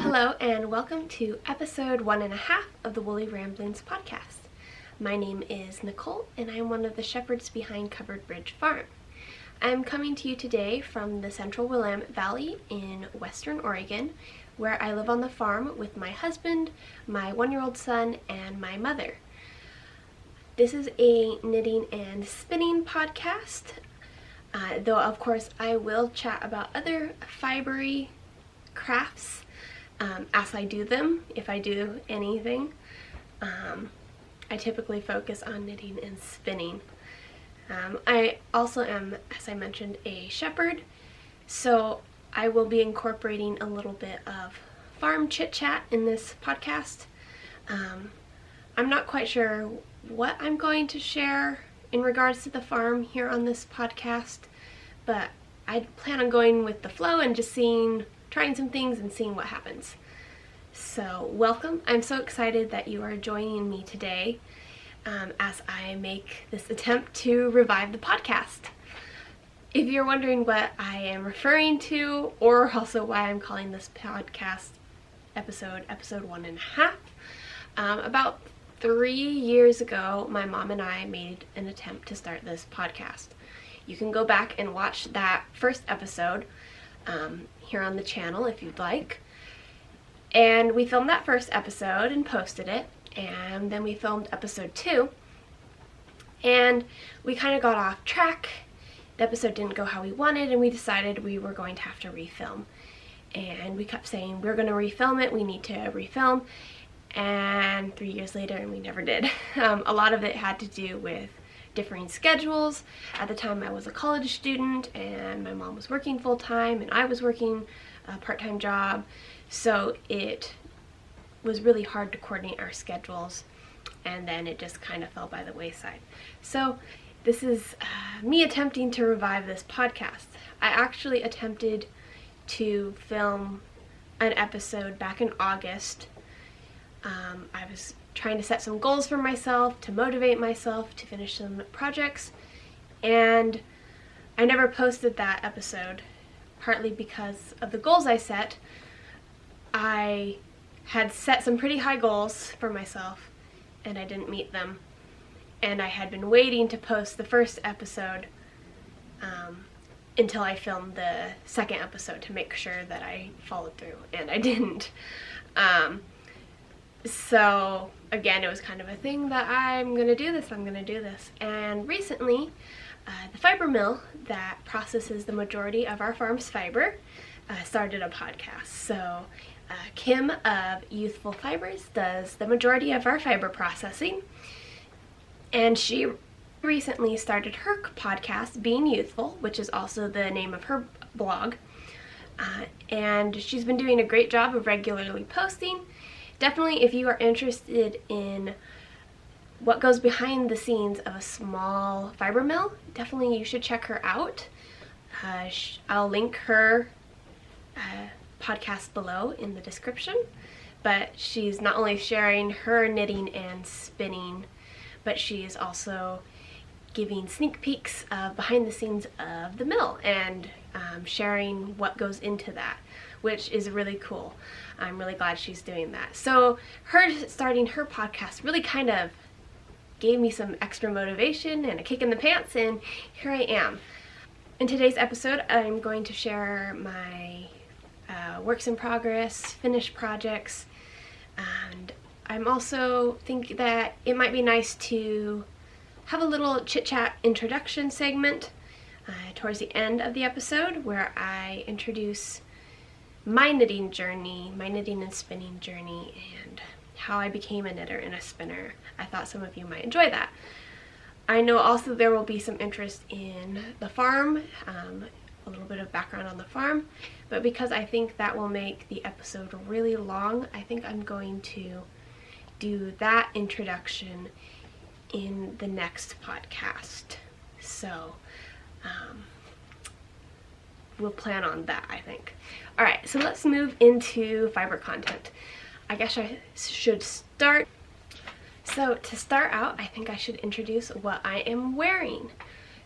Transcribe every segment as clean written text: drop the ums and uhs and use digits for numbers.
Hello and welcome to episode 1.5 of the Woolly Ramblings podcast. My name is Nicole and I'm one of the shepherds behind Covered Bridge Farm. I'm coming to you today from the central Willamette Valley in western Oregon, where I live on the farm with my husband, my 1-year-old son, and my mother. This is a knitting and spinning podcast, though of course I will chat about other fibery crafts as I do them, if I do anything. I typically focus on knitting and spinning. I also am, as I mentioned, a shepherd, so I will be incorporating a little bit of farm chit-chat in this podcast. I'm not quite sure what I'm going to share in regards to the farm here on this podcast, but I plan on going with the flow and just trying some things and seeing what happens. So welcome. I'm so excited that you are joining me today as I make this attempt to revive the podcast. If you're wondering what I am referring to, or also why I'm calling this podcast episode 1.5, about 3 years ago, my mom and I made an attempt to start this podcast. You can go back and watch that first episode here on the channel if you'd like. And we filmed that first episode and posted it, and then we filmed episode 2, and we kind of got off track. The episode didn't go how we wanted, and we decided we were going to have to refilm. And we kept saying, we're going to refilm it, we need to refilm, and 3 years later, and we never did. A lot of it had to do with differing schedules. At the time I was a college student and my mom was working full-time and I was working a part-time job, so it was really hard to coordinate our schedules, and then it just kind of fell by the wayside. So this is me attempting to revive this podcast. I actually attempted to film an episode back in August. I was trying to set some goals for myself, to motivate myself, to finish some projects, and I never posted that episode, partly because of the goals I set. I had set some pretty high goals for myself, and I didn't meet them, and I had been waiting to post the first episode until I filmed the second episode to make sure that I followed through, and I didn't. So again, it was kind of a thing that I'm gonna do this, and recently the fiber mill that processes the majority of our farm's fiber started a podcast. So Kim of Youthful Fibers does the majority of our fiber processing, and she recently started her podcast, Being Youthful, which is also the name of her blog, and she's been doing a great job of regularly posting, definitely, if you are interested in what goes behind the scenes of a small fiber mill, definitely you should check her out. I'll link her podcast below in the description, but she's not only sharing her knitting and spinning, but she is also giving sneak peeks of behind the scenes of the mill and sharing what goes into that, which is really cool. I'm really glad she's doing that. So her starting her podcast really kind of gave me some extra motivation and a kick in the pants, and here I am. In today's episode, I'm going to share my works in progress, finished projects, and I'm also think that it might be nice to have a little chit-chat introduction segment towards the end of the episode where I introduce my knitting journey, my knitting and spinning journey, and how I became a knitter and a spinner. I thought some of you might enjoy that. I know also there will be some interest in the farm, a little bit of background on the farm, but because I think that will make the episode really long, I think I'm going to do that introduction in the next podcast. So we'll plan on that, I think. Alright, so let's move into fiber content. I guess I should start. So to start out, I think I should introduce what I am wearing.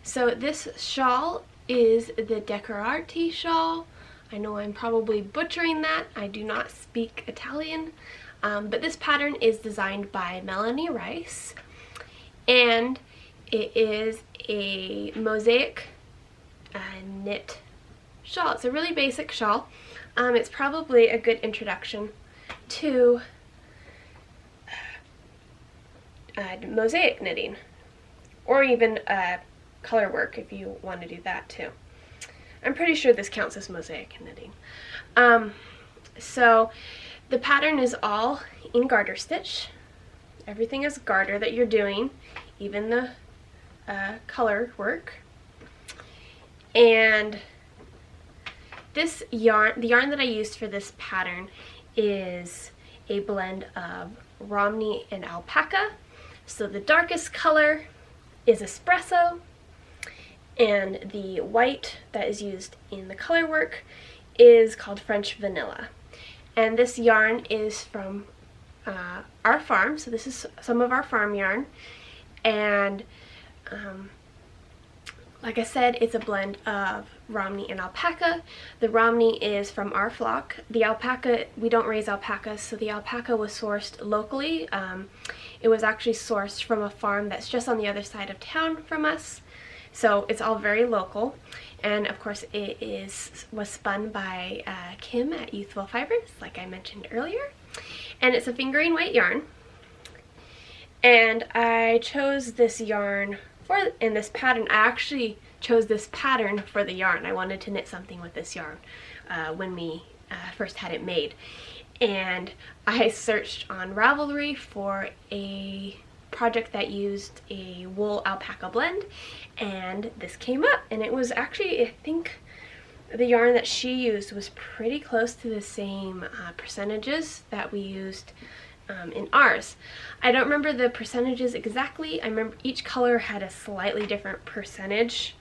So this shawl is the Decorati shawl. I know I'm probably butchering that. I do not speak Italian, but this pattern is designed by Melanie Rice, and it is a mosaic knit shawl. It's a really basic shawl. It's probably a good introduction to mosaic knitting, or even color work if you want to do that too. I'm pretty sure this counts as mosaic knitting. So the pattern is all in garter stitch. Everything is garter that you're doing, even the color work. And this yarn, the yarn that I used for this pattern, is a blend of Romney and alpaca. So the darkest color is espresso, and the white that is used in the color work is called French vanilla. And this yarn is from our farm, so this is some of our farm yarn, and like I said, it's a blend of Romney and alpaca. The Romney is from our flock. The alpaca, we don't raise alpacas, so the alpaca was sourced locally. It was actually sourced from a farm that's just on the other side of town from us. So it's all very local. And of course it was spun by Kim at Youthful Fibers, like I mentioned earlier. And it's a fingering weight yarn. And I chose this yarn in this pattern. I actually chose this pattern for the yarn. I wanted to knit something with this yarn when we first had it made. And I searched on Ravelry for a project that used a wool alpaca blend, and this came up, and it was actually, I think the yarn that she used was pretty close to the same percentages that we used in ours. I don't remember the percentages exactly. I remember each color had a slightly different percentage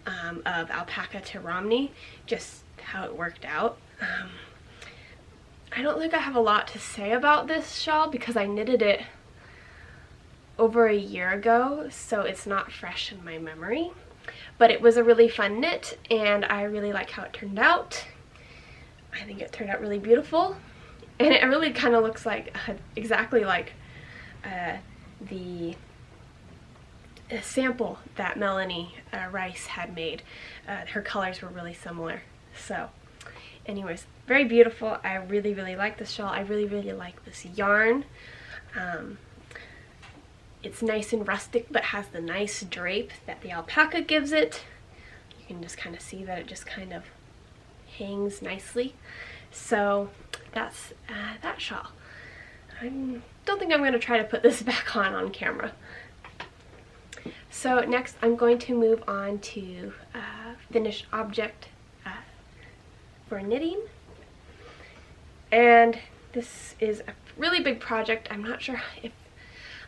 of alpaca to Romney, just how it worked out. I don't think I have a lot to say about this shawl because I knitted it over a year ago, so it's not fresh in my memory. But it was a really fun knit, and I really like how it turned out. I think it turned out really beautiful, and it really kind of looks like exactly like the sample that Melanie Rice had made. Her colors were really similar. So anyways, very beautiful. I really, really like this shawl. I really, really like this yarn. It's nice and rustic, but has the nice drape that the alpaca gives it. You can just kind of see that it just kind of hangs nicely. So that's that shawl. I don't think I'm going to try to put this back on camera. So next I'm going to move on to finished object for knitting. And This is a really big project. I'm not sure if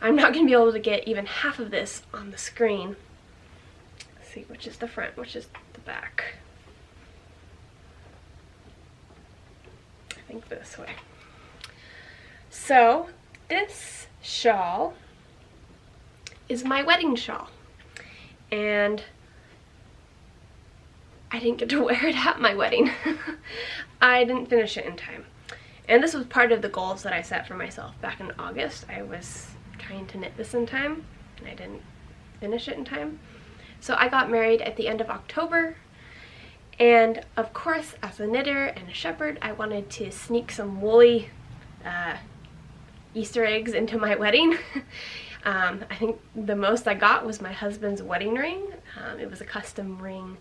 I'm not going to be able to get even half of this on the screen. Let's see, which is the front, which is the back. I think this way. So this shawl is my wedding shawl, and I didn't get to wear it at my wedding. I didn't finish it in time. And this was part of the goals that I set for myself back in August. I was trying to knit this in time, and I didn't finish it in time. So I got married at the end of October, and of course, as a knitter and a shepherd, I wanted to sneak some woolly Easter eggs into my wedding. I think the most I got was my husband's wedding ring. It was a custom ring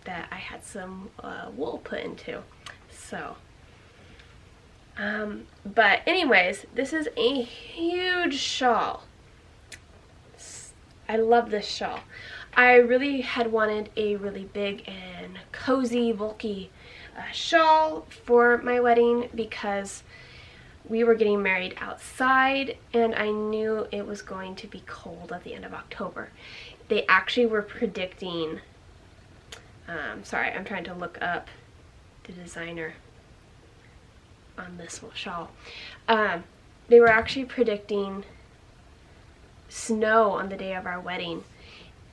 that I had some wool put into. So, but anyways, this is a huge shawl. I love this shawl. I really had wanted a really big and cozy, bulky shawl for my wedding because we were getting married outside and I knew it was going to be cold at the end of October. They actually were predicting, sorry, I'm trying to look up the designer on this shawl. They were actually predicting snow on the day of our wedding,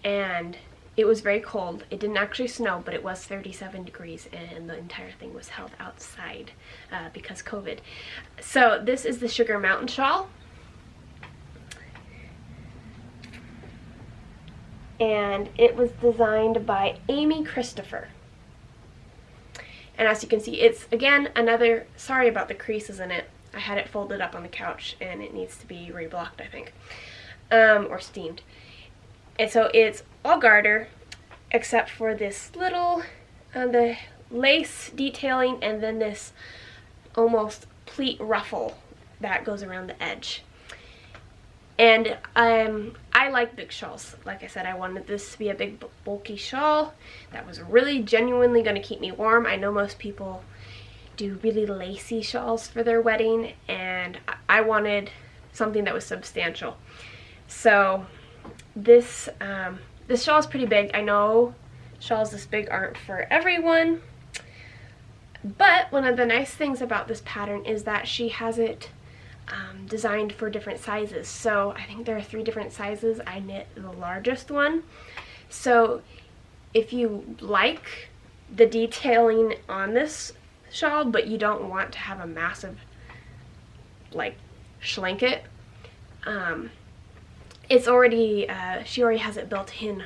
and it was very cold. It didn't actually snow, but it was 37 degrees and the entire thing was held outside because COVID. So this is the Sugar Mountain shawl. And it was designed by Amy Christopher. And as you can see, it's again another, sorry about the creases in it. I had it folded up on the couch and it needs to be reblocked, I think, or steamed. And so it's all garter except for this little, the lace detailing and then this almost pleat ruffle that goes around the edge. And I like big shawls. Like I said, I wanted this to be a big bulky shawl that was really genuinely going to keep me warm. I know most people do really lacy shawls for their wedding, and I wanted something that was substantial. So this this shawl is pretty big. I know shawls this big aren't for everyone, but one of the nice things about this pattern is that she has it designed for different sizes. So I think there are 3 different sizes. I knit the largest one. So if you like the detailing on this shawl but you don't want to have a massive like schlanket, it's already she already has it built in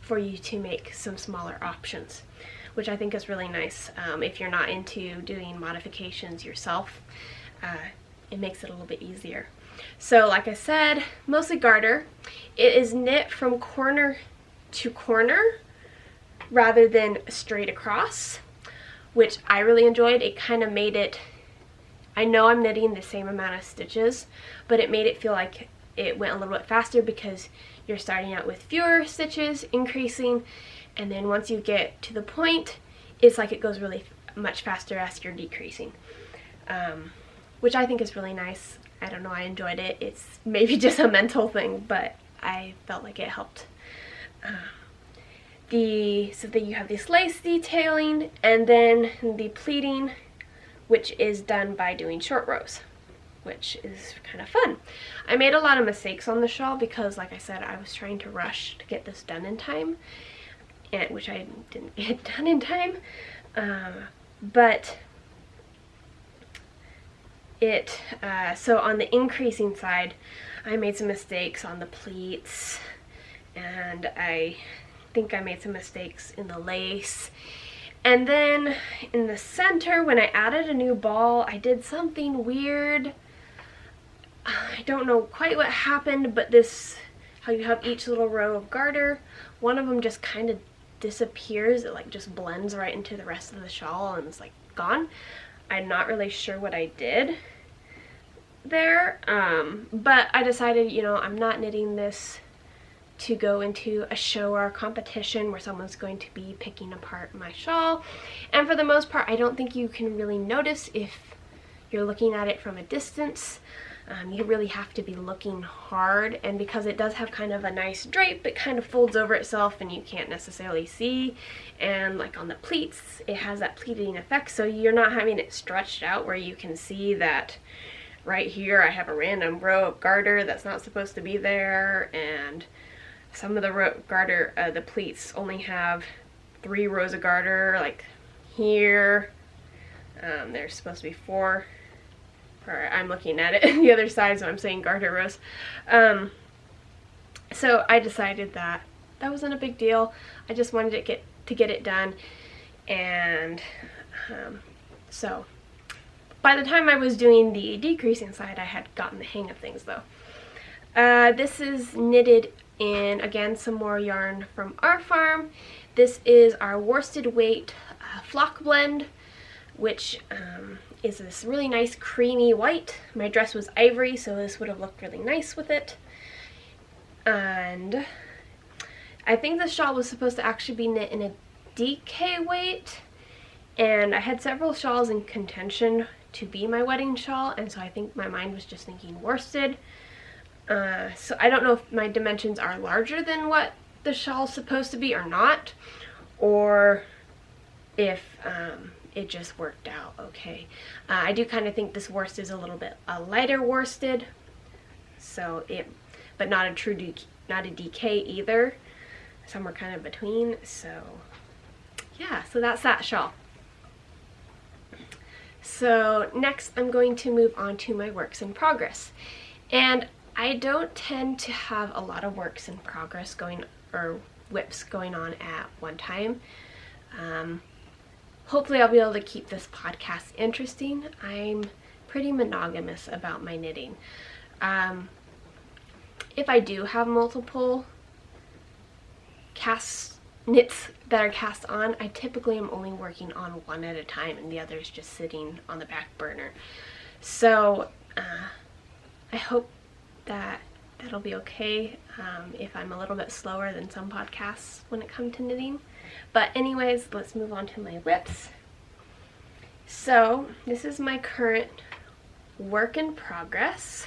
for you to make some smaller options, which I think is really nice. If you're not into doing modifications yourself, it makes it a little bit easier. So like I said, mostly garter. It is knit from corner to corner rather than straight across, which I really enjoyed. It kind of made it, I know I'm knitting the same amount of stitches, but it made it feel like it went a little bit faster because you're starting out with fewer stitches, increasing, and then once you get to the point, it's like it goes really much faster as you're decreasing. Which I think is really nice. I don't know, I enjoyed it. It's maybe just a mental thing, but I felt like it helped. So then you have this lace detailing and then the pleating, which is done by doing short rows, which is kind of fun. I made a lot of mistakes on the shawl because, like I said, I was trying to rush to get this done in time, and which I didn't get done in time. But so on the increasing side, I made some mistakes on the pleats, and I think I made some mistakes in the lace. And then in the center, when I added a new ball, I did something weird. I don't know quite what happened, but how you have each little row of garter, one of them just kind of disappears. It like just blends right into the rest of the shawl and it's like gone. I'm not really sure what I did there, but I decided, you know, I'm not knitting this to go into a show or a competition where someone's going to be picking apart my shawl. And for the most part, I don't think you can really notice if you're looking at it from a distance. You really have to be looking hard, and because it does have kind of a nice drape, it kind of folds over itself and you can't necessarily see. And like on the pleats, it has that pleating effect, so you're not having it stretched out where you can see that right here I have a random row of garter that's not supposed to be there, and some of the the pleats only have 3 rows of garter, like here. There's supposed to be 4. I'm looking at it the other side, so I'm saying garter rows. So I decided that wasn't a big deal. I just wanted to get it done, and so by the time I was doing the decreasing side, I had gotten the hang of things though. This is knitted in, again, some more yarn from our farm. This is our worsted weight flock blend, which is this really nice creamy white. My dress was ivory, so this would have looked really nice with it. And I think this shawl was supposed to actually be knit in a DK weight, and I had several shawls in contention to be my wedding shawl, and so I think my mind was just thinking worsted. So I don't know if my dimensions are larger than what the shawl's supposed to be or not, or if it just worked out okay. I do kind of think this worsted is a little bit lighter worsted, so but not a true not a DK either, somewhere kind of between. So yeah, so that's that shawl. So next I'm going to move on to my works in progress, and I don't tend to have a lot of works in progress whips going on at one time. Hopefully I'll be able to keep this podcast interesting. I'm pretty monogamous about my knitting. If I do have multiple knits that are cast on, I typically am only working on one at a time and the other is just sitting on the back burner. So I hope that'll be okay if I'm a little bit slower than some podcasts when it comes to knitting. But anyways, let's move on to my whips. So this is my current work in progress.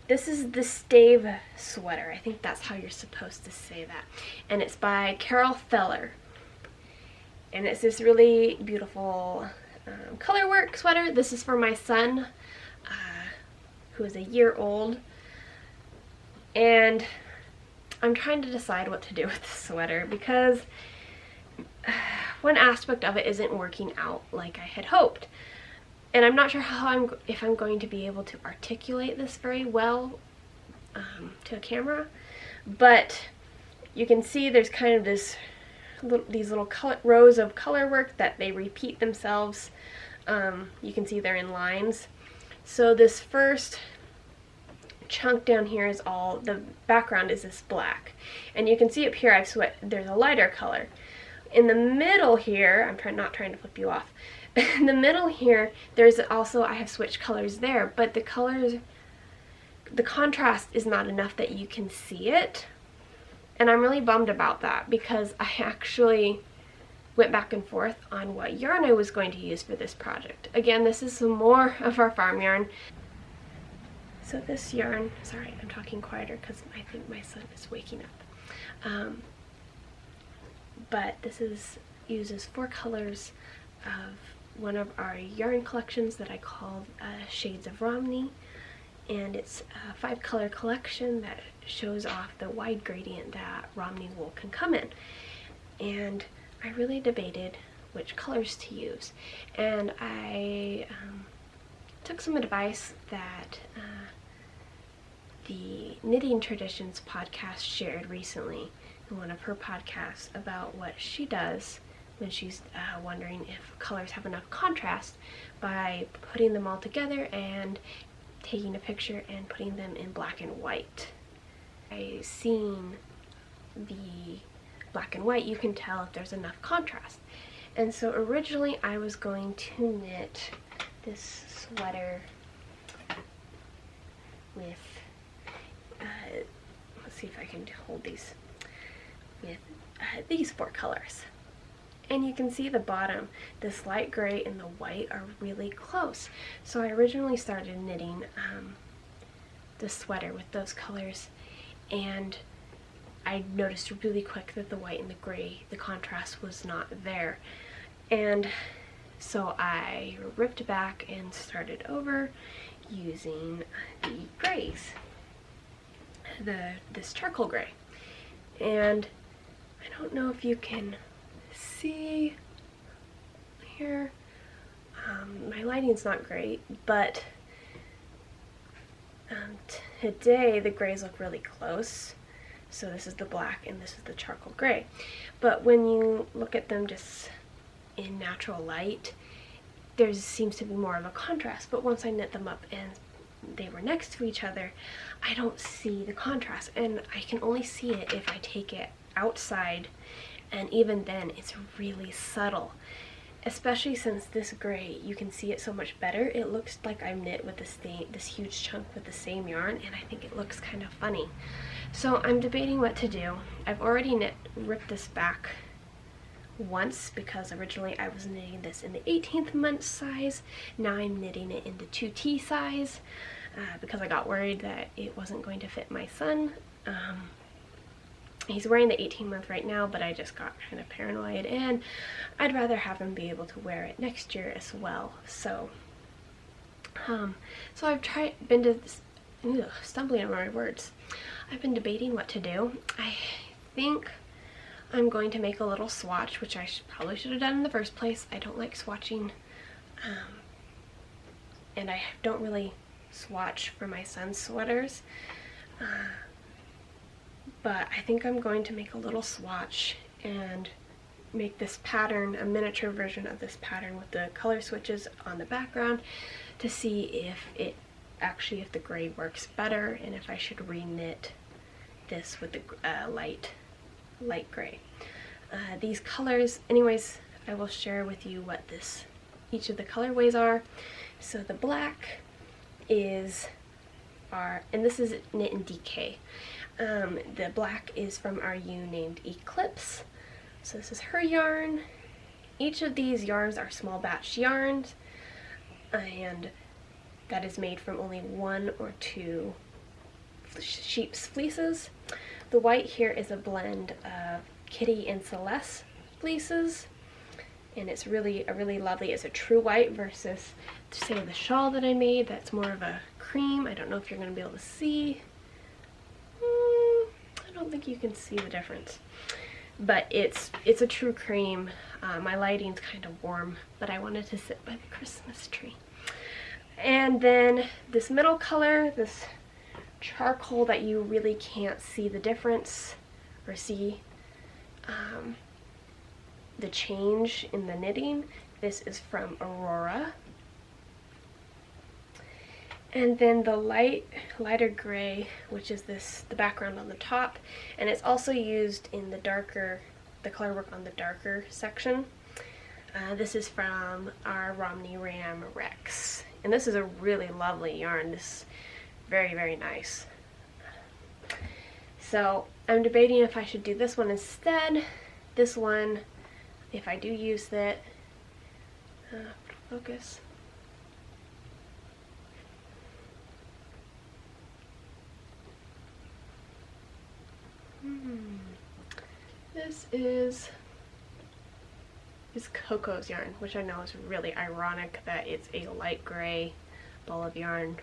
This is the Stave sweater. I think that's how you're supposed to say that. And it's by Carol Feller. And it's this really beautiful color work sweater. This is for my son, who is a year old. And I'm trying to decide what to do with this sweater because one aspect of it isn't working out like I had hoped. And I'm not sure if I'm going to be able to articulate this very well to a camera, but you can see there's kind of these little rows of color work that they repeat themselves. You can see they're in lines. So this first chunk down here is all, the background is this black, and you can see up here there's a lighter color. In the middle here, I'm not trying to flip you off. In the middle here, there's also, I have switched colors there, but the contrast is not enough that you can see it. And I'm really bummed about that because I actually went back and forth on what yarn I was going to use for this project. Again, this is some more of our farm yarn. So this yarn, sorry, I'm talking quieter because I think my son is waking up. But this uses 4 colors of one of our yarn collections that I called Shades of Romney, and it's a 5-color collection that shows off the wide gradient that Romney wool can come in. And I really debated which colors to use, and I took some advice that the Knitting Traditions podcast shared recently in one of her podcasts about what she does when she's wondering if colors have enough contrast by putting them all together and taking a picture and putting them in black and white. By seeing the black and white, you can tell if there's enough contrast. And so originally I was going to knit this sweater with, let's see if I can hold these, with these 4 colors. And you can see the bottom, this light gray and the white are really close. So I originally started knitting the sweater with those colors, and I noticed really quick that the white and the gray, the contrast was not there. And so I ripped back and started over using the grays, this charcoal gray. And I don't know if you can see here, my lighting's not great, but today the grays look really close. So this is the black and this is the charcoal gray. But when you look at them just in natural light, there seems to be more of a contrast. But once I knit them up and they were next to each other, I don't see the contrast. And I can only see it if I take it outside, and even then it's really subtle. Especially since this gray, you can see it so much better. It looks like I'm knit with this huge chunk with the same yarn, and I think it looks kind of funny. So I'm debating what to do. I've already ripped this back once because originally I was knitting this in the 18th month size. Now I'm knitting it in the 2T size because I got worried that it wasn't going to fit my son. He's wearing the 18-month right now, but I just got kind of paranoid, and I'd rather have him be able to wear it next year as well. So, I've stumbling over my words. I've been debating what to do. I think I'm going to make a little swatch, which I probably should have done in the first place. I don't like swatching, and I don't really swatch for my son's sweaters. But I think I'm going to make a little swatch and make this pattern, a miniature version of this pattern with the color switches on the background, to see if the gray works better and if I should reknit this with the light gray. These colors, anyways, I will share with you what each of the colorways are. So the black is and this is knit in DK. The black is from our ewe named Eclipse. So this is her yarn. Each of these yarns are small batch yarns, and that is made from only 1 or 2 sheep's fleeces. The white here is a blend of Kitty and Celeste fleeces, and it's really lovely. It's a true white versus, say, the shawl that I made. That's more of a cream. I don't know if you're going to be able to see. I don't think you can see the difference, but it's a true cream. My lighting's kind of warm, but I wanted to sit by the Christmas tree. And then this middle color, this charcoal that you really can't see the difference or see the change in the knitting. This is from Aurora. And then the lighter gray, which is the background on the top, and it's also used in the color work on the darker section. This is from our Romney Ram Rex, and this is a really lovely yarn. This is very, very nice. So I'm debating if I should do this one instead. This one, if I do use it, focus. This is Coco's yarn, which I know is really ironic that it's a light gray ball of yarn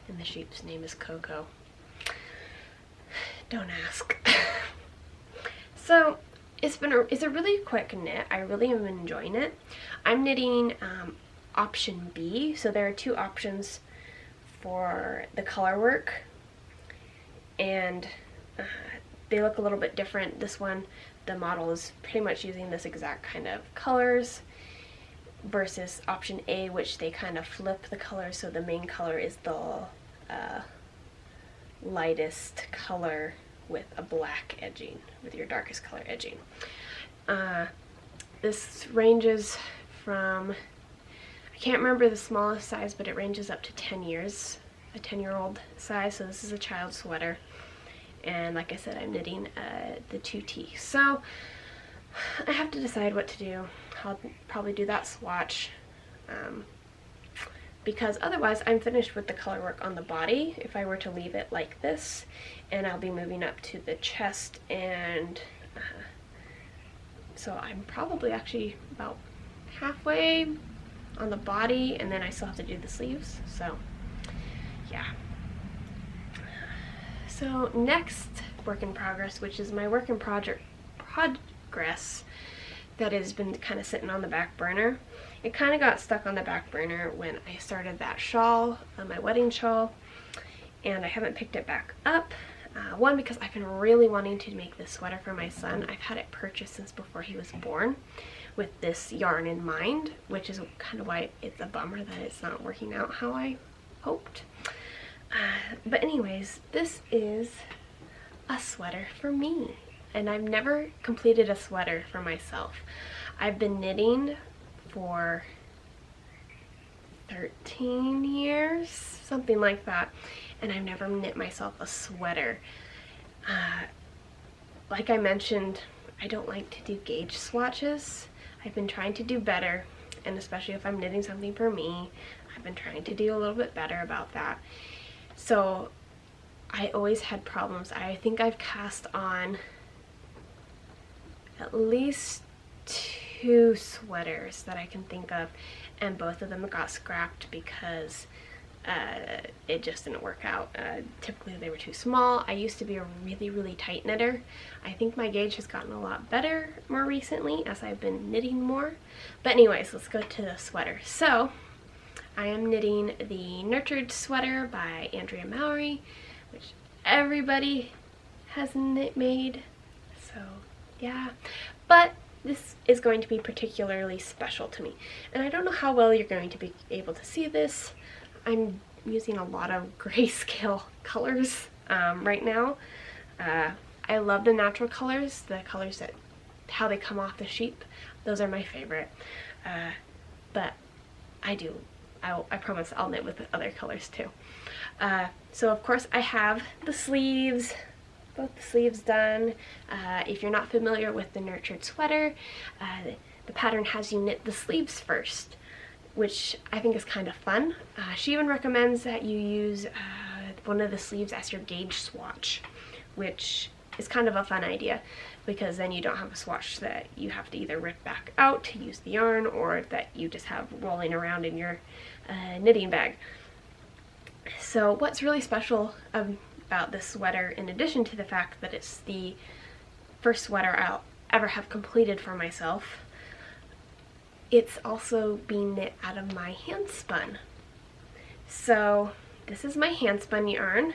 and the sheep's name is Coco. Don't ask. So it's a really quick knit. I really am enjoying it. I'm knitting option B, so there are 2 options for the color work, and they look a little bit different. This one, the model is pretty much using this exact kind of colors, versus option A, which they kind of flip the colors, so the main color is the lightest color with a black edging, with your darkest color edging. This ranges from, I can't remember the smallest size, but it ranges up to 10 years, a 10-year-old size, so this is a child's sweater. And like I said, I'm knitting the 2T. So I have to decide what to do. I'll probably do that swatch. Because otherwise I'm finished with the color work on the body if I were to leave it like this, and I'll be moving up to the chest, and so I'm probably actually about halfway on the body, and then I still have to do the sleeves, so yeah. So next work in progress, which is my work in progress that has been kind of sitting on the back burner. It kind of got stuck on the back burner when I started that shawl, my wedding shawl, and I haven't picked it back up. One, because I've been really wanting to make this sweater for my son. I've had it purchased since before he was born with this yarn in mind, which is kind of why it's a bummer that it's not working out how I hoped. But anyways, this is a sweater for me, and I've never completed a sweater for myself. I've been knitting for 13 years, something like that, and I've never knit myself a sweater. Like I mentioned, I don't like to do gauge swatches. I've been trying to do better, and especially if I'm knitting something for me, I've been trying to do a little bit better about that. So I always had problems. I think I've cast on at least 2 sweaters that I can think of, and both of them got scrapped because it just didn't work out. Typically they were too small. I used to be a really tight knitter. I think my gauge has gotten a lot better more recently as I've been knitting more. But anyways, let's go to the sweater. So I am knitting the Nurtured Sweater by Andrea Mowry, which everybody has made, so yeah. But this is going to be particularly special to me, and I don't know how well you're going to be able to see this. I'm using a lot of grayscale colors right now. I love the natural colors, the colors that how they come off the sheet. Those are my favorite. But I promise I'll knit with the other colors too. So of course I have the sleeves, both the sleeves done. If you're not familiar with the Nurtured Sweater, the pattern has you knit the sleeves first, which I think is kind of fun. She even recommends that you use one of the sleeves as your gauge swatch, which is kind of a fun idea, because then you don't have a swatch that you have to either rip back out to use the yarn, or that you just have rolling around in your knitting bag. So what's really special about this sweater, in addition to the fact that it's the first sweater I'll ever have completed for myself, it's also being knit out of my hand spun. So this is my hand spun yarn,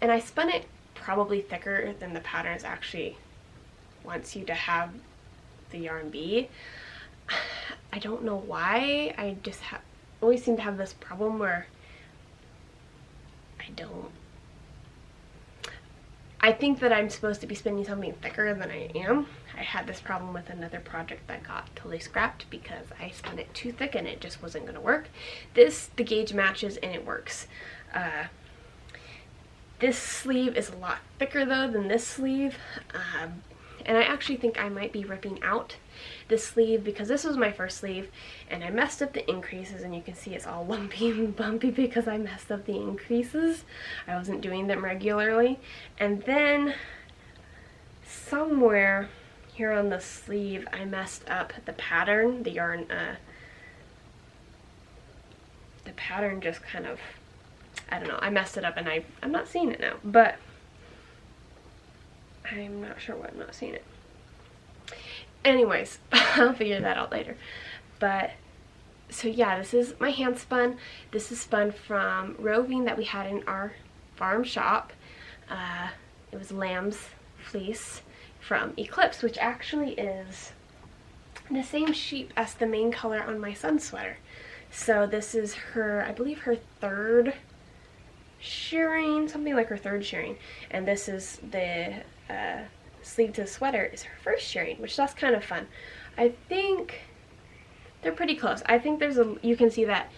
and I spun it probably thicker than the patterns actually wants you to have the yarn be. I don't know why. I just always seem to have this problem where I think that I'm supposed to be spinning something thicker than I am. I had this problem with another project that got totally scrapped because I spun it too thick and it just wasn't going to work. The gauge matches and it works. This sleeve is a lot thicker though than this sleeve, and I actually think I might be ripping out this sleeve because this was my first sleeve and I messed up the increases, and you can see it's all lumpy and bumpy because I messed up the increases. I wasn't doing them regularly, and then somewhere here on the sleeve I messed up the pattern. The yarn, the pattern just kind of, I don't know, I messed it up and I'm not seeing it now, but I'm not sure why I'm not seeing it. Anyways, I'll figure that out later. But, so yeah, this is my hand spun. This is spun from Roving that we had in our farm shop. It was lamb's fleece from Eclipse, which actually is the same sheep as the main color on my son's sweater. So this is her, I believe her third shearing, something like her third shearing, and this is the sleeve to the sweater is her first shearing, which that's kind of fun. I think they're pretty close. I think there's you can see that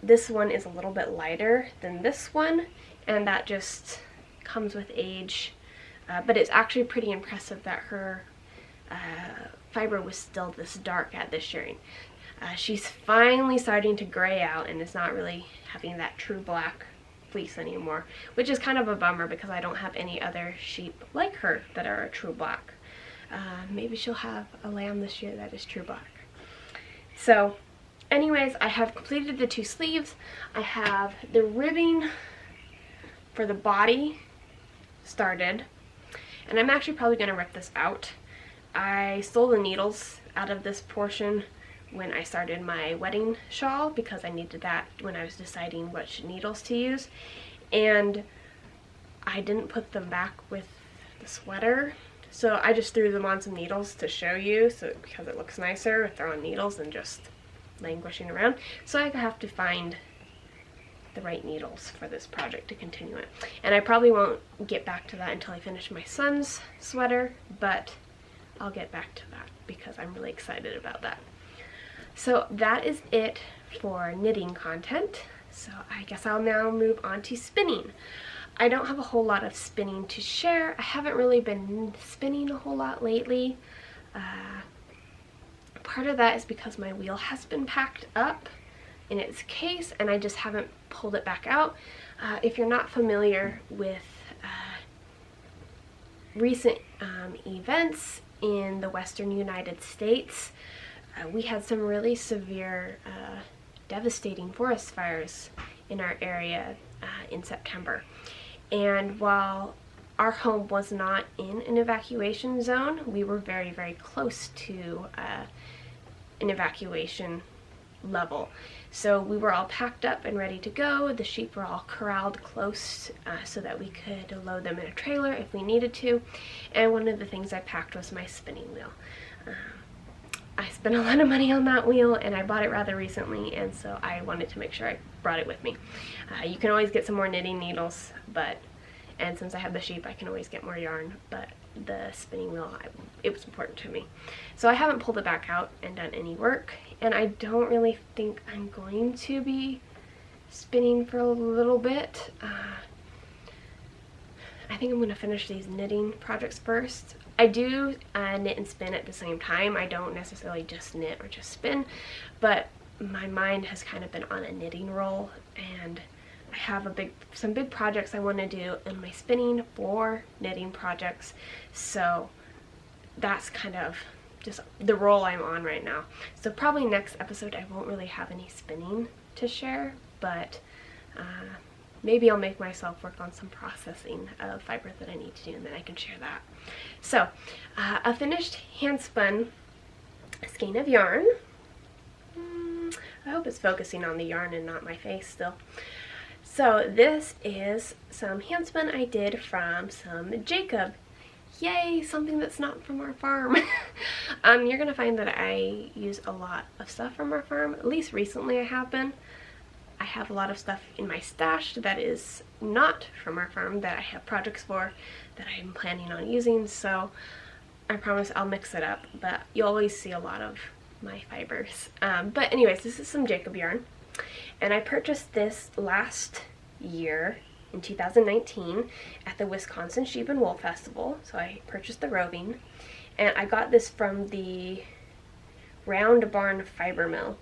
this one is a little bit lighter than this one, and that just comes with age. but it's actually pretty impressive that her fiber was still this dark at this shearing. She's finally starting to gray out and is not really having that true black fleece anymore, which is kind of a bummer because I don't have any other sheep like her that are a true black. Maybe she'll have a lamb this year that is true black. So anyways, I have completed the 2 sleeves. I have the ribbing for the body started, and I'm actually probably going to rip this out. I stole the needles out of this portion when I started my wedding shawl because I needed that when I was deciding which needles to use, and I didn't put them back with the sweater, so I just threw them on some needles to show you, so because it looks nicer if they're on needles than just languishing around. So I have to find the right needles for this project to continue it, and I probably won't get back to that until I finish my son's sweater, but I'll get back to that because I'm really excited about that. So that is it for knitting content. So I guess I'll now move on to spinning. I don't have a whole lot of spinning to share. I haven't really been spinning a whole lot lately. Part of that is because my wheel has been packed up in its case and I just haven't pulled it back out. If you're not familiar with recent events in the western United States, we had some really severe, devastating forest fires in our area in September. And while our home was not in an evacuation zone, we were very, very close to an evacuation level. So we were all packed up and ready to go. The sheep were all corralled close so that we could load them in a trailer if we needed to. And one of the things I packed was my spinning wheel. I spent a lot of money on that wheel and I bought it rather recently, and so I wanted to make sure I brought it with me. You can always get some more knitting needles, and since I have the sheep I can always get more yarn, but the spinning wheel, it was important to me. So I haven't pulled it back out and done any work, and I don't really think I'm going to be spinning for a little bit. I think I'm going to finish these knitting projects first. I do knit and spin at the same time. I don't necessarily just knit or just spin, but my mind has kind of been on a knitting roll, and I have some big projects I want to do in my spinning for knitting projects, so that's kind of just the role I'm on right now. So probably next episode I won't really have any spinning to share, but maybe I'll make myself work on some processing of fiber that I need to do, and then I can share that. So a finished hand spun skein of yarn. I hope it's focusing on the yarn and not my face still. So this is some hand spun I did from some Jacob. Yay, something that's not from our farm. You're gonna find that I use a lot of stuff from our farm. At least recently I have been. I have a lot of stuff in my stash that is not from our farm that I have projects for that I'm planning on using, so I promise I'll mix it up, but you'll always see a lot of my fibers. But anyways, this is some Jacob yarn, and I purchased this last year in 2019 at the Wisconsin Sheep and Wool Festival. So I purchased the Roving, and I got this from the Round Barn Fiber Mill.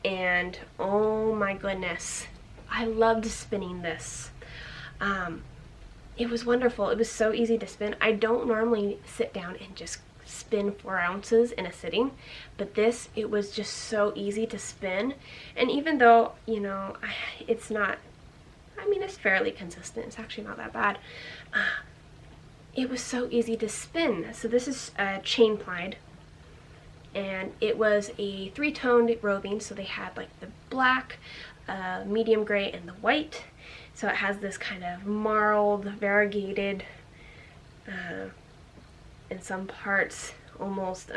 And oh my goodness, I loved spinning this. It was wonderful. It was so easy to spin. I don't normally sit down and just spin 4 ounces in a sitting, but this, it was just so easy to spin. And even though, you know, it's not, I mean, it's fairly consistent, it's actually not that bad, it was so easy to spin. So this is chain plied, and it was a 3-toned roving, so they had like the black, medium gray, and the white. So it has this kind of marled, variegated, in some parts almost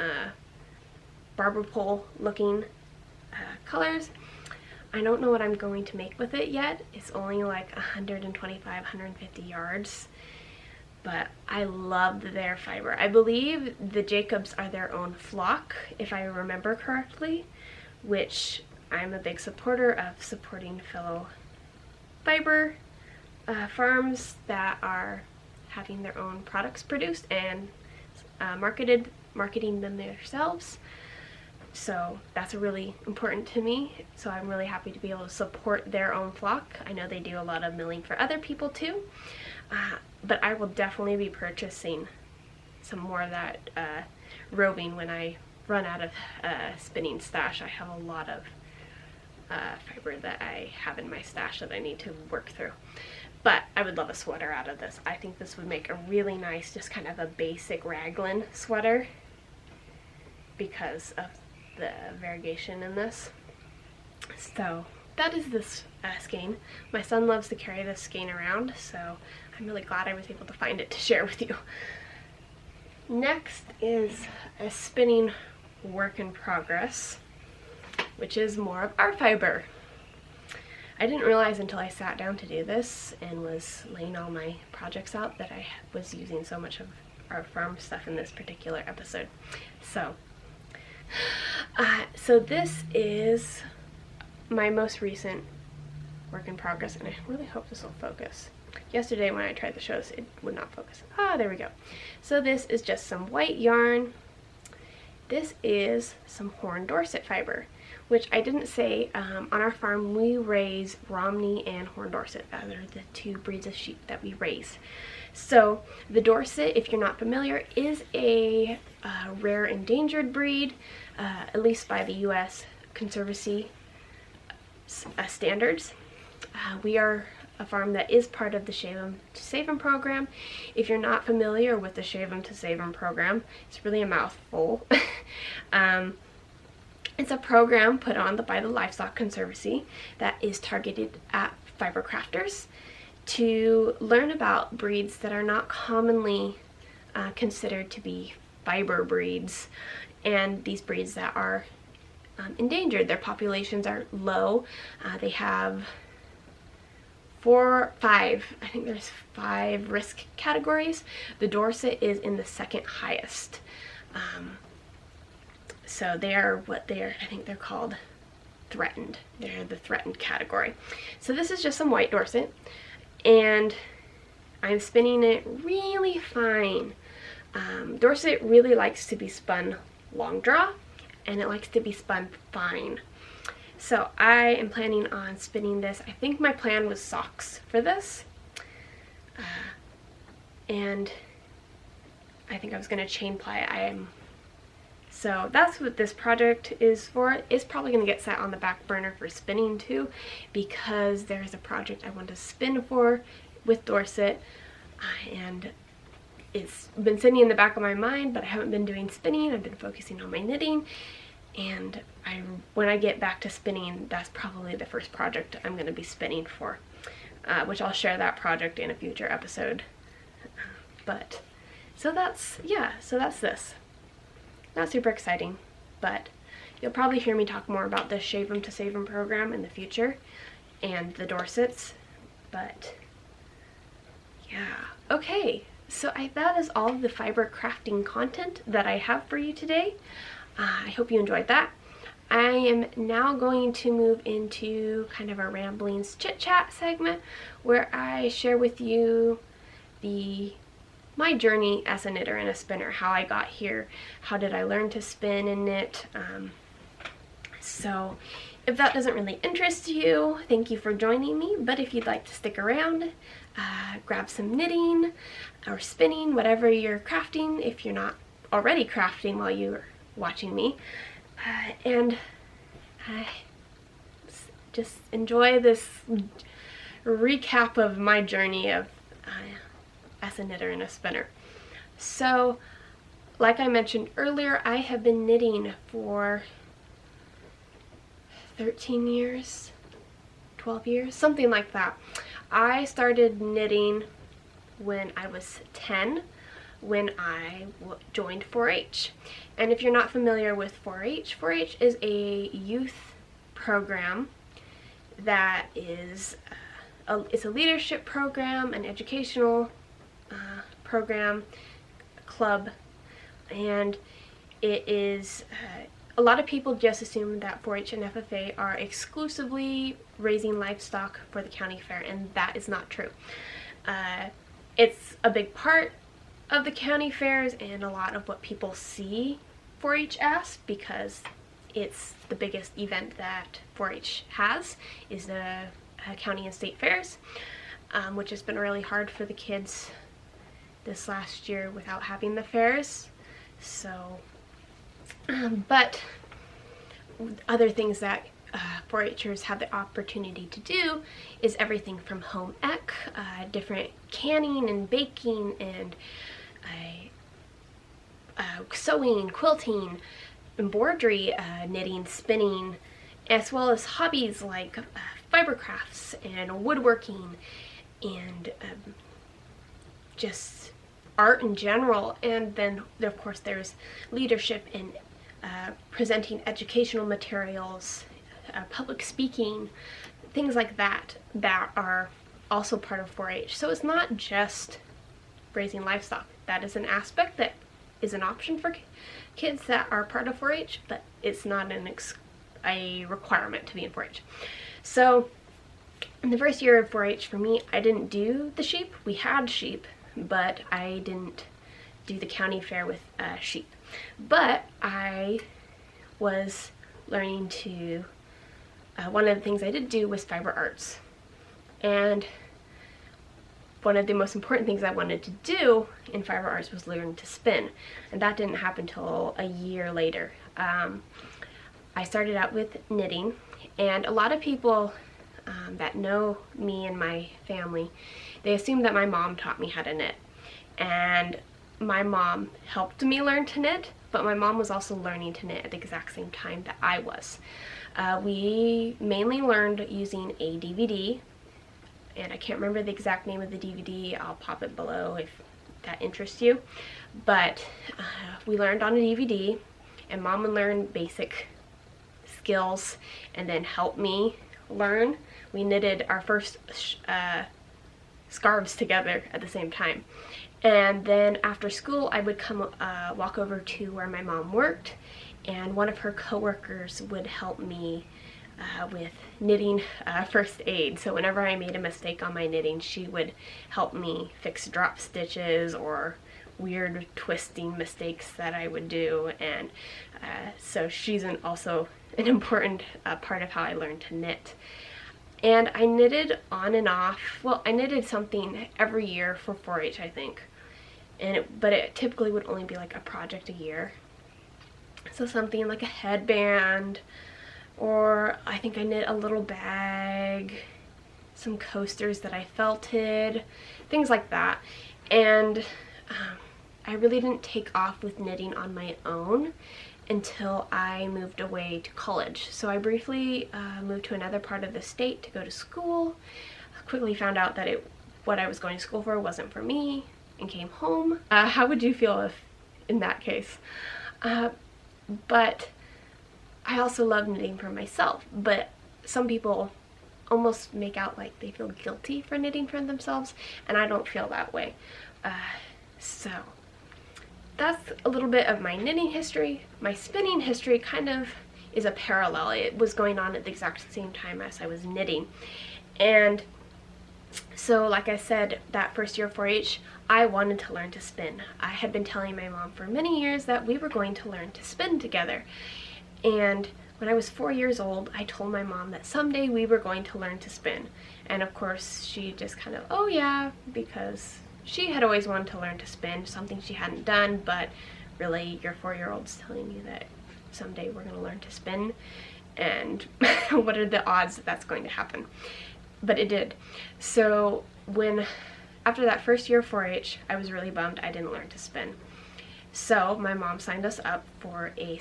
barber pole looking colors. I don't know what I'm going to make with it yet. It's only like 125, 150 yards. But I loved their fiber. I believe the Jacobs are their own flock, if I remember correctly, which I'm a big supporter of, supporting fellow fiber farms that having their own products produced and marketing them themselves. So that's really important to me. So I'm really happy to be able to support their own flock. I know they do a lot of milling for other people too, but I will definitely be purchasing some more of that Roving when I run out of spinning stash. I have a lot of fiber that I have in my stash that I need to work through. But I would love a sweater out of this. I think this would make a really nice, just kind of a basic raglan sweater because of the variegation in this. So that is this skein. My son loves to carry this skein around, so I'm really glad I was able to find it to share with you. Next is a spinning work in progress, which is more of our fiber. I didn't realize until I sat down to do this and was laying all my projects out that I was using so much of our farm stuff in this particular episode. So this is my most recent work in progress, and I really hope this will focus. Yesterday when I tried to show this, it would not focus. Ah, there we go. So this is just some white yarn. This is some horn Dorset fiber, which I didn't say, on our farm we raise Romney and horn Dorset. Those are the two breeds of sheep that we raise. So the Dorset, if you're not familiar, is a rare endangered breed, at least by the U.S. Conservancy standards. We are a farm that is part of the Shave 'em to Save 'em program. If you're not familiar with the Shave 'em to Save 'em program, it's really a mouthful. It's a program put on by the Livestock Conservancy that is targeted at fiber crafters to learn about breeds that are not commonly considered to be fiber breeds, and these breeds that are endangered. Their populations are low. They have I think there's 5 risk categories. The Dorset is in the second highest. So they are I think they're called threatened. They're the threatened category. So this is just some white Dorset, and I'm spinning it really fine. Dorset really likes to be spun long draw, and it likes to be spun fine. So I am planning on spinning this. I think my plan was socks for this, and I think I was going to chain ply. So that's what this project is for. It's probably going to get set on the back burner for spinning too, because there's a project I want to spin for with Dorset, and it's been sitting in the back of my mind, but I haven't been doing spinning. I've been focusing on my knitting, and when I get back to spinning, that's probably the first project I'm going to be spinning for, which I'll share that project in a future episode. So that's this. Not super exciting, but you'll probably hear me talk more about the Shave 'em to Save 'em program in the future and the Dorsets, but yeah. Okay, so that is all of the fiber crafting content that I have for you today. I hope you enjoyed that. I am now going to move into kind of a ramblings chit chat segment where I share with you my journey as a knitter and a spinner, how I got here, how did I learn to spin and knit. So if that doesn't really interest you, thank you for joining me, but if you'd like to stick around, grab some knitting or spinning, whatever you're crafting, if you're not already crafting while you're watching me, and just enjoy this recap of my journey of as a knitter and a spinner. So, like I mentioned earlier, I have been knitting for 13 years, 12 years, something like that. I started knitting when I was 10, when I joined 4-H. And if you're not familiar with 4-H, 4-H is a youth program that is it's a leadership program, an educational program, club, and it is a lot of people just assume that 4-H and FFA are exclusively raising livestock for the county fair, and that is not true. it's a big part of the county fairs and a lot of what people see 4-H as, because it's the biggest event that 4-H has, is the county and state fairs, which has been really hard for the kids this last year without having the fairs. So, but other things that 4-Hers have the opportunity to do is everything from home ec, different canning and baking and sewing, quilting, embroidery, knitting, spinning, as well as hobbies like fiber crafts and woodworking and just art in general. And then of course there's leadership in presenting educational materials, public speaking, things like that that are also part of 4-H. So it's not just raising livestock. That is an aspect that is an option for kids that are part of 4-H, but it's not a requirement to be in 4-H. So in the first year of 4-H for me, I didn't do the sheep. We had sheep, but I didn't do the county fair with sheep. But I was learning to, one of the things I did do was fiber arts. And one of the most important things I wanted to do in fiber arts was learn to spin. And that didn't happen until a year later. I started out with knitting, and a lot of people that know me and my family, they assume that my mom taught me how to knit. And my mom helped me learn to knit, but my mom was also learning to knit at the exact same time that I was. We mainly learned using a DVD, and I can't remember the exact name of the DVD. I'll pop it below if that interests you. But we learned on a DVD, and Mom would learn basic skills and then help me learn. We knitted our first scarves together at the same time. And then after school, I would come walk over to where my mom worked, and one of her coworkers would help me with knitting first aid. So whenever I made a mistake on my knitting, she would help me fix drop stitches or weird twisting mistakes that I would do. And so she's also an important part of how I learned to knit. And I knitted on and off. Well, I knitted something every year for 4-H, I think. But it typically would only be like a project a year. So something like a headband, or I think I knit a little bag, some coasters that I felted, things like that. And I really didn't take off with knitting on my own until I moved away to college. So I briefly moved to another part of the state to go to school. I quickly found out that what I was going to school for wasn't for me, and came home. How would you feel if in that case? But I also love knitting for myself, but some people almost make out like they feel guilty for knitting for themselves, and I don't feel that way. So that's a little bit of my knitting history. My spinning history kind of is a parallel. It was going on at the exact same time as I was knitting. And so like I said, that first year of 4-H, I wanted to learn to spin. I had been telling my mom for many years that we were going to learn to spin together. And when I was 4 years old, I told my mom that someday we were going to learn to spin. And of course, she just kind of, oh yeah, because she had always wanted to learn to spin, something she hadn't done, but really, your 4-year-old's telling you that someday we're going to learn to spin, and what are the odds that that's going to happen? But it did. So after that first year of 4-H, I was really bummed I didn't learn to spin. So my mom signed us up for a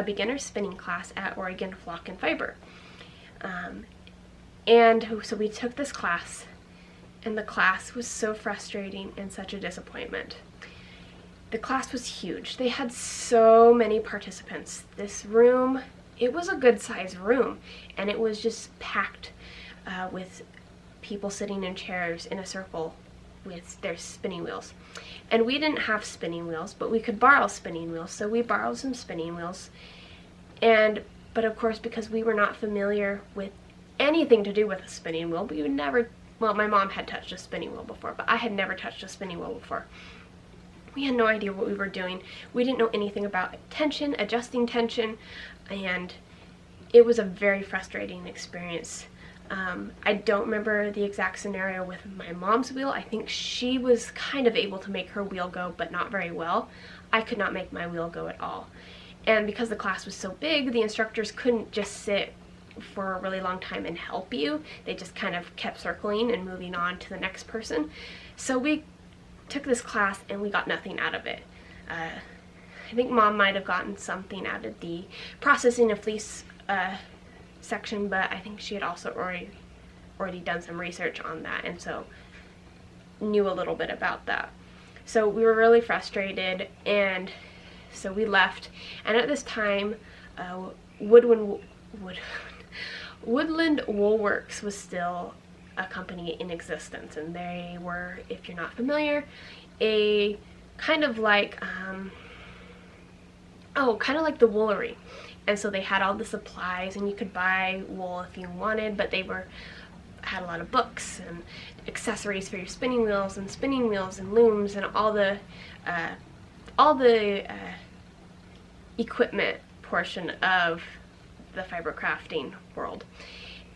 beginner spinning class at Oregon Flock and Fiber. And so we took this class, and the class was so frustrating and such a disappointment. The class was huge. They had so many participants. This room, it was a good sized room, and it was just packed with people sitting in chairs in a circle with their spinning wheels. And we didn't have spinning wheels, but we could borrow spinning wheels, so we borrowed some spinning wheels. But of course, because we were not familiar with anything to do with a spinning wheel, we would never well, my mom had touched a spinning wheel before, but I had never touched a spinning wheel before. We had no idea what we were doing. We didn't know anything about tension, adjusting tension, and it was a very frustrating experience. I don't remember the exact scenario with my mom's wheel. I think she was kind of able to make her wheel go, but not very well. I could not make my wheel go at all. And because the class was so big, the instructors couldn't just sit for a really long time and help you. They just kind of kept circling and moving on to the next person. So we took this class and we got nothing out of it. I think Mom might have gotten something out of the processing of fleece section, but I think she had also already done some research on that, and so knew a little bit about that. So we were really frustrated, and so we left. And at this time, Woodland Woolworks was still a company in existence, and they were, if you're not familiar, a kind of like the woolery. And so they had all the supplies, and you could buy wool if you wanted, but they had a lot of books and accessories for your spinning wheels and looms and all the equipment portion of the fiber crafting world.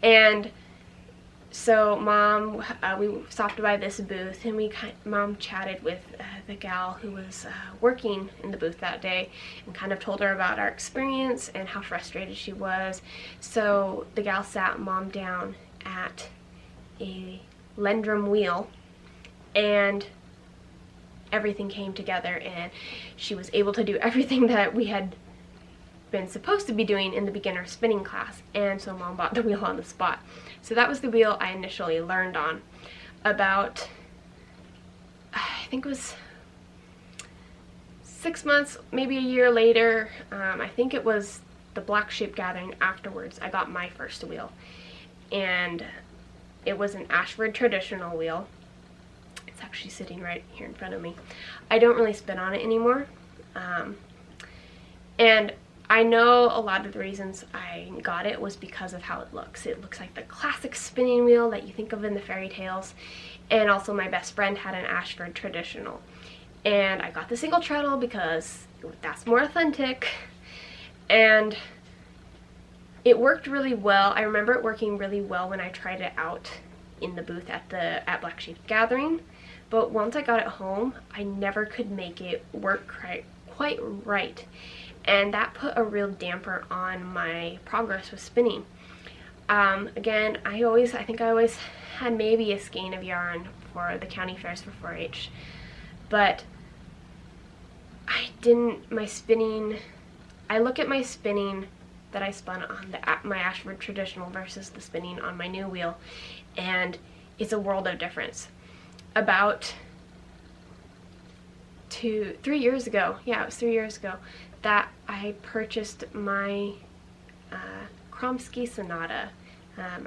And so Mom, we stopped by this booth, and Mom chatted with the gal who was working in the booth that day, and kind of told her about our experience and how frustrated she was. So the gal sat Mom down at a Lendrum wheel, and everything came together, and she was able to do everything that we had been supposed to be doing in the beginner spinning class. And so Mom bought the wheel on the spot. So that was the wheel I initially learned on. About, I think it was 6 months, maybe a year later, I think it was the Black Sheep Gathering afterwards, I got my first wheel. And it was an Ashford traditional wheel. It's actually sitting right here in front of me. I don't really spin on it anymore. And I know a lot of the reasons I got it was because of how it looks. It looks like the classic spinning wheel that you think of in the fairy tales. And also my best friend had an Ashford traditional. And I got the single treadle because that's more authentic. And it worked really well. I remember it working really well when I tried it out in the booth at Black Sheep Gathering. But once I got it home, I never could make it work quite right. And that put a real damper on my progress with spinning. Again, I think I always had maybe a skein of yarn for the county fairs for 4-H, but I look at my spinning that I spun on my Ashford traditional versus the spinning on my new wheel, and it's a world of difference. About 3 years ago, yeah, it was 3 years ago, that I purchased my Kromsky Sonata.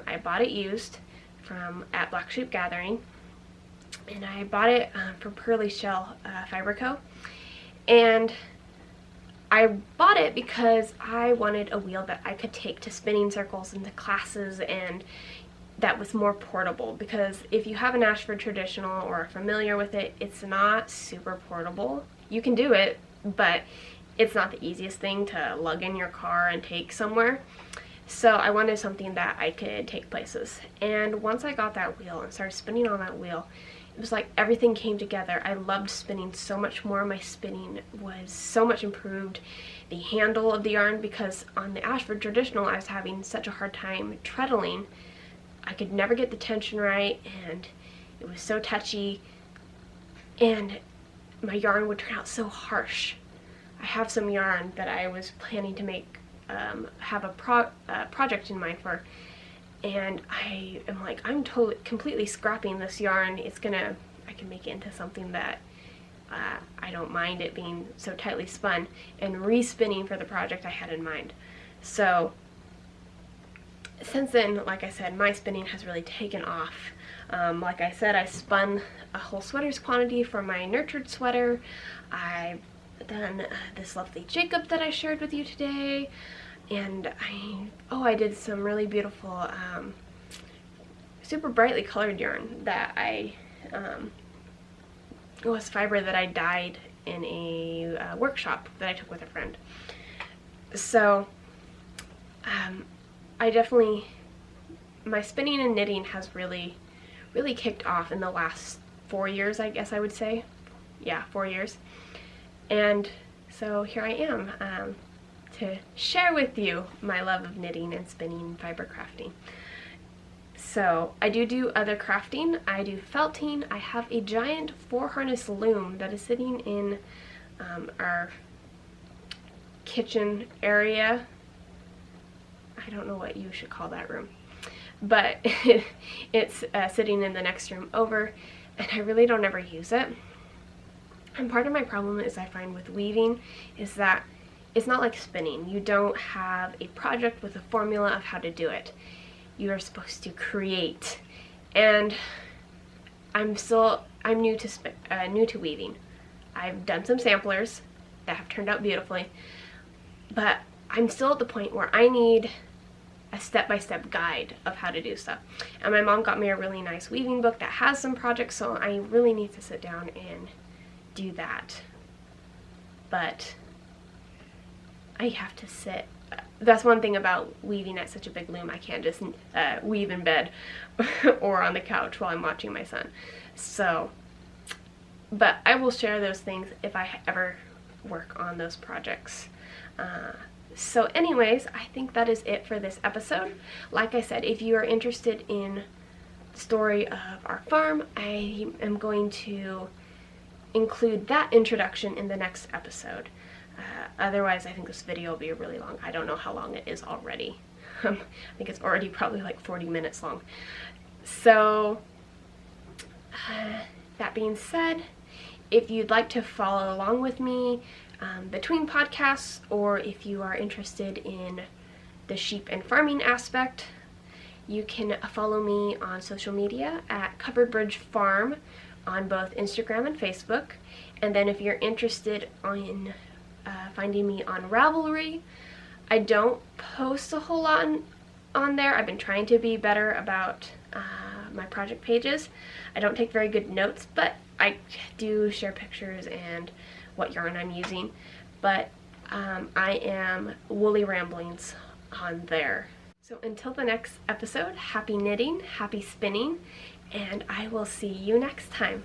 I bought it used at Black Sheep Gathering, and I bought it from Pearly Shell Fiber Co. And I bought it because I wanted a wheel that I could take to spinning circles and to classes, and that was more portable, because if you have an Ashford traditional or are familiar with it, it's not super portable. You can do it, but it's not the easiest thing to lug in your car and take somewhere. So I wanted something that I could take places. And once I got that wheel and started spinning on that wheel, it was like everything came together. I loved spinning so much more. My spinning was so much improved. The handle of the yarn, because on the Ashford traditional I was having such a hard time treadling. I could never get the tension right, and it was so touchy, and my yarn would turn out so harsh. I have some yarn that I was planning to make, have a project in mind for, and I am like, I'm completely scrapping this yarn. I can make it into something that I don't mind it being so tightly spun, and re-spinning for the project I had in mind. So since then, like I said, my spinning has really taken off. Like I said, I spun a whole sweater's quantity for my nurtured sweater. I've done this lovely Jacob that I shared with you today, and I did some really beautiful super brightly colored yarn that it was fiber that I dyed in a workshop that I took with a friend. So my spinning and knitting has really kicked off in the last 4 years, I guess I would say. Yeah, 4 years. And so here I am to share with you my love of knitting and spinning and fiber crafting. So I do other crafting. I do felting. I have a giant 4-harness loom that is sitting in our kitchen area. I don't know what you should call that room, but it's sitting in the next room over, and I really don't ever use it. And part of my problem is, I find with weaving, is that it's not like spinning. You don't have a project with a formula of how to do it. You are supposed to create, and I'm new to weaving. I've done some samplers that have turned out beautifully, but I'm still at the point where I need a step-by-step guide of how to do stuff. And my mom got me a really nice weaving book that has some projects, so I really need to sit down and do that. But I have to sit. That's one thing about weaving at such a big loom. I can't just weave in bed or on the couch while I'm watching my son. So, but I will share those things if I ever work on those projects. So anyways, I think that is it for this episode. Like I said, if you are interested in the story of our farm, I am going to include that introduction in the next episode. Otherwise, I think this video will be really long. I don't know how long it is already. I think it's already probably like 40 minutes long. So, that being said, if you'd like to follow along with me between podcasts, or if you are interested in the sheep and farming aspect, you can follow me on social media at Covered Bridge Farm on both Instagram and Facebook. And then if you're interested in finding me on Ravelry, I don't post a whole lot on there. I've been trying to be better about my project pages. I don't take very good notes, but I do share pictures and what yarn I'm using. But I am Woolly Ramblings on there. So until the next episode, happy knitting, happy spinning, and I will see you next time.